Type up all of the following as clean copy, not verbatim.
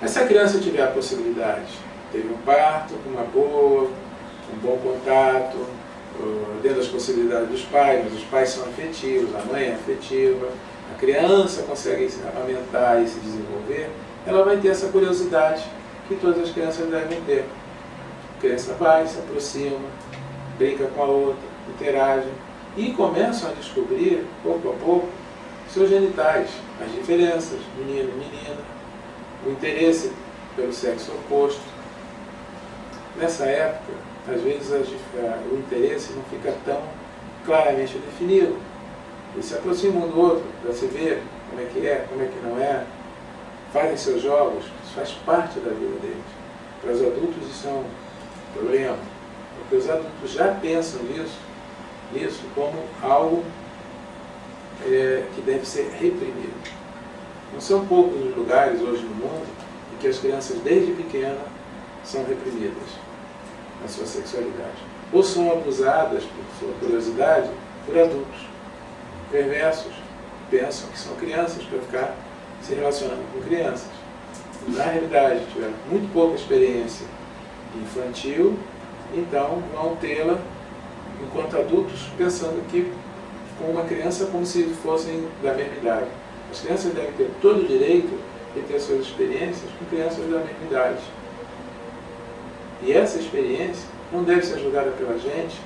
Mas se a criança tiver a possibilidade, teve um parto com uma boa, um bom contato, dentro das possibilidades dos pais, mas os pais são afetivos, a mãe é afetiva, a criança consegue se amamentar e se desenvolver, ela vai ter essa curiosidade que todas as crianças devem ter. A criança vai, se aproxima, brinca com a outra, interage e começam a descobrir, pouco a pouco, seus genitais, as diferenças, menino e menina, o interesse pelo sexo oposto. Nessa época, às vezes o interesse não fica tão claramente definido. Eles se aproximam um do outro para se ver como é que não é, fazem seus jogos, isso faz parte da vida deles. Para os adultos isso é um problema, porque os adultos já pensam nisso como algo que deve ser reprimido. Não são poucos os lugares hoje no mundo em que as crianças desde pequenas são reprimidas na sua sexualidade, ou são abusadas por sua curiosidade por adultos perversos, pensam que são crianças para ficar se relacionando com crianças. Na realidade, tiveram muito pouca experiência infantil, então vão tê-la enquanto adultos pensando que com uma criança como se fossem da mesma idade. As crianças devem ter todo o direito de ter suas experiências com crianças da mesma idade. E essa experiência não deve ser julgada pela gente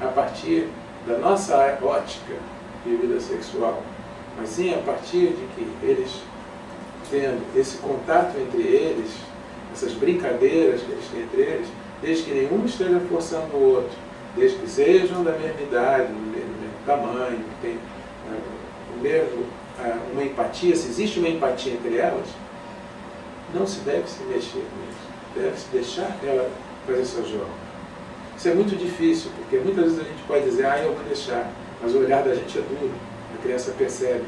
a partir da nossa ótica de vida sexual, mas sim a partir de que eles, tendo esse contato entre eles, essas brincadeiras que eles têm entre eles, desde que nenhum esteja forçando o outro, desde que sejam da mesma idade, do mesmo tamanho, que tenham uma empatia, se existe uma empatia entre elas, não se deve se mexer com isso. Deve-se deixar ela fazer seu jogo. Isso é muito difícil, porque muitas vezes a gente pode dizer, eu vou deixar, mas o olhar da gente é duro, a criança percebe.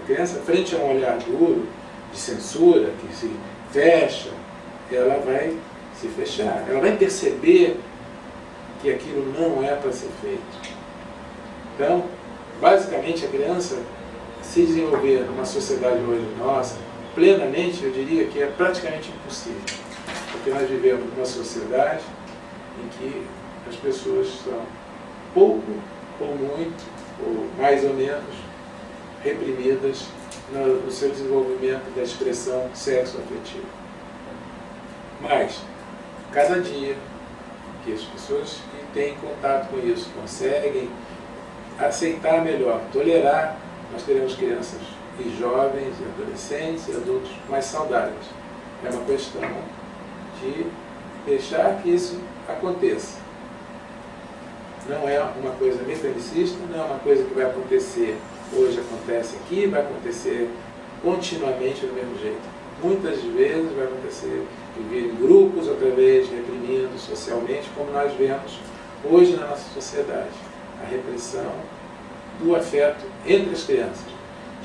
A criança, frente a um olhar duro, de censura, que se fecha, ela vai se fechar, ela vai perceber que aquilo não é para ser feito. Então, basicamente, a criança se desenvolver numa sociedade hoje nossa, plenamente, eu diria que é praticamente impossível. Porque nós vivemos numa sociedade em que as pessoas são pouco ou muito, ou mais ou menos, reprimidas no seu desenvolvimento da expressão sexo-afetiva. Mas, cada dia que as pessoas que têm contato com isso conseguem aceitar melhor, tolerar, nós teremos crianças e jovens, e adolescentes e adultos mais saudáveis. É uma questão de deixar que isso aconteça. Não é uma coisa mecanicista, não é uma coisa que vai acontecer hoje, acontece aqui, vai acontecer continuamente do mesmo jeito. Muitas vezes vai acontecer viver em grupos, outra vez reprimindo socialmente, como nós vemos hoje na nossa sociedade. A repressão do afeto entre as crianças,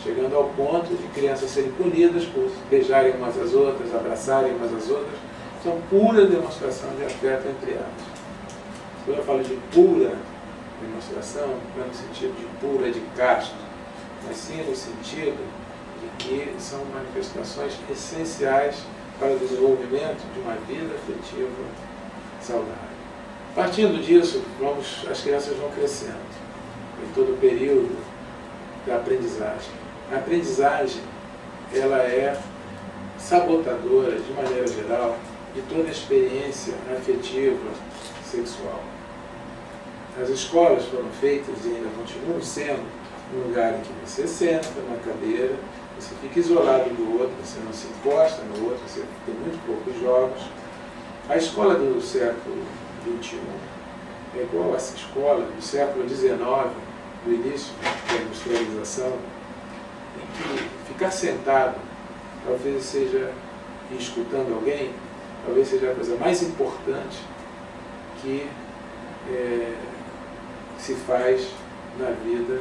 chegando ao ponto de crianças serem punidas por beijarem umas às outras, abraçarem umas às outras. São pura demonstração de afeto entre elas. Quando eu falo de pura demonstração, não é no sentido de pura, de casto, mas sim no sentido de que são manifestações essenciais para o desenvolvimento de uma vida afetiva saudável. Partindo disso, as crianças vão crescendo em todo o período da aprendizagem. A aprendizagem, ela é sabotadora, de maneira geral, de toda a experiência afetiva sexual. As escolas foram feitas e ainda continuam sendo um lugar em que você senta na cadeira, você fica isolado do outro, você não se encosta no outro, você tem muito poucos jogos. A escola do século XXI é igual a essa escola do século XIX, do início da industrialização, em que ficar sentado talvez seja, e escutando alguém, talvez seja a coisa mais importante que se faz na vida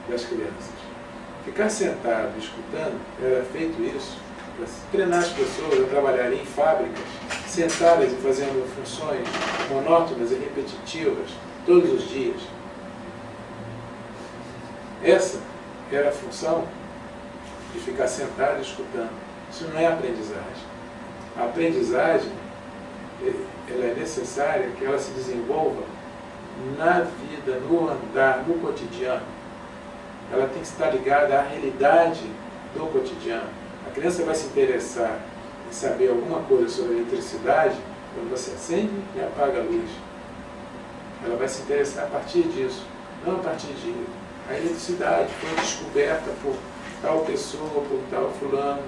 das crianças. Ficar sentado, escutando, era feito isso para treinar as pessoas a trabalharem em fábricas, sentadas e fazendo funções monótonas e repetitivas todos os dias. Essa era a função de ficar sentado e escutando. Isso não é aprendizagem. A aprendizagem, ela é necessária que ela se desenvolva na vida, no andar, no cotidiano. Ela tem que estar ligada à realidade do cotidiano. A criança vai se interessar em saber alguma coisa sobre a eletricidade quando você acende e apaga a luz. Ela vai se interessar a partir disso, não a partir de a eletricidade foi descoberta por tal pessoa, por tal fulano.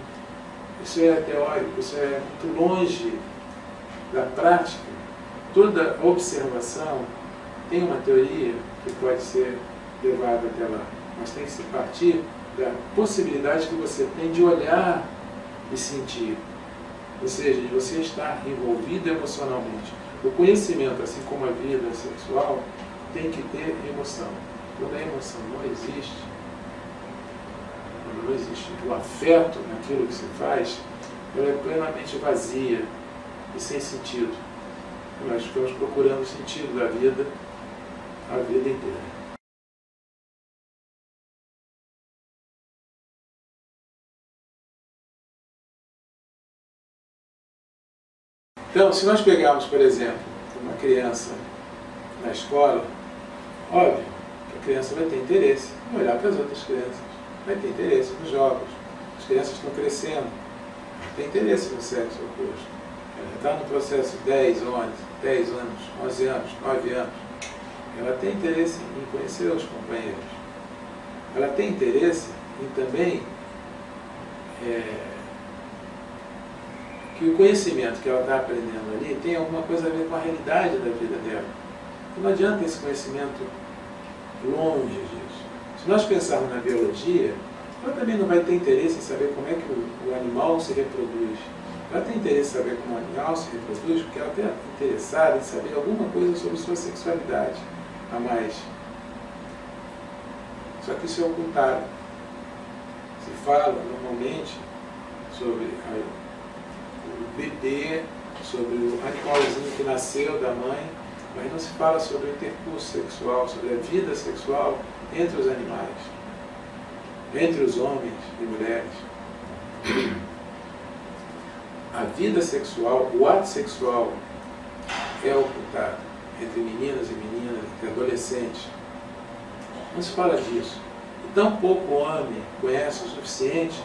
Isso é teórico, isso é muito longe da prática. Toda observação tem uma teoria que pode ser levada até lá, mas tem que se partir da possibilidade que você tem de olhar e sentir, ou seja, de você estar envolvido emocionalmente. O conhecimento, assim como a vida sexual, tem que ter emoção. Quando a emoção não existe, quando não existe o afeto naquilo que se faz, ela é plenamente vazia e sem sentido. Nós ficamos procurando o sentido da vida a vida inteira. Então, se nós pegarmos, por exemplo, uma criança na escola, óbvio que a criança vai ter interesse em olhar para as outras crianças, vai ter interesse nos jogos. As crianças estão crescendo, tem interesse no sexo oposto. Ela está no processo de 10 anos, 11 anos, 9 anos. Ela tem interesse em conhecer os companheiros. Ela tem interesse em também que o conhecimento que ela está aprendendo ali tem alguma coisa a ver com a realidade da vida dela. Então não adianta esse conhecimento longe disso. Se nós pensarmos na biologia, ela também não vai ter interesse em saber como é que o animal se reproduz. Ela tem interesse em saber como o animal se reproduz porque ela está interessada em saber alguma coisa sobre sua sexualidade a mais. Só que isso é ocultado. Se fala normalmente sobre o bebê, sobre o animalzinho que nasceu da mãe, mas não se fala sobre o intercurso sexual, sobre a vida sexual entre os animais, entre os homens e mulheres. A vida sexual, o ato sexual é ocultado entre meninas e meninas, entre adolescentes. Não se fala disso. E tão pouco homem conhece o suficiente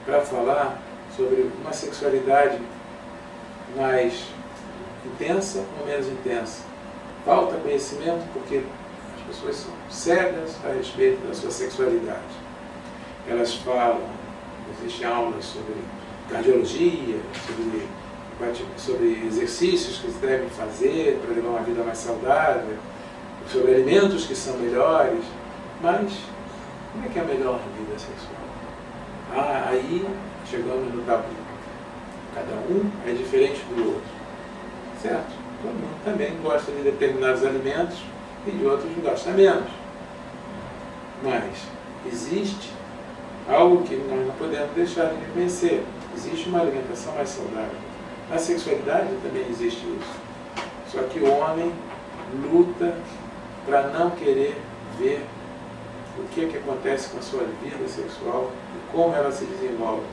para falar sobre uma sexualidade mais intensa ou menos intensa. Falta conhecimento porque as pessoas são cegas a respeito da sua sexualidade. Elas falam, existem aulas sobre cardiologia, sobre exercícios que se devem fazer para levar uma vida mais saudável, sobre alimentos que são melhores, mas como é que é a melhor vida sexual? Aí chegamos no tabu. Cada um é diferente do outro. Certo? Todo mundo também gosta de determinados alimentos e de outros gosta menos. Mas existe algo que nós não podemos deixar de reconhecer. Existe uma alimentação mais saudável. Na sexualidade também existe isso. Só que o homem luta para não querer ver o que acontece com a sua vida sexual e como ela se desenvolve.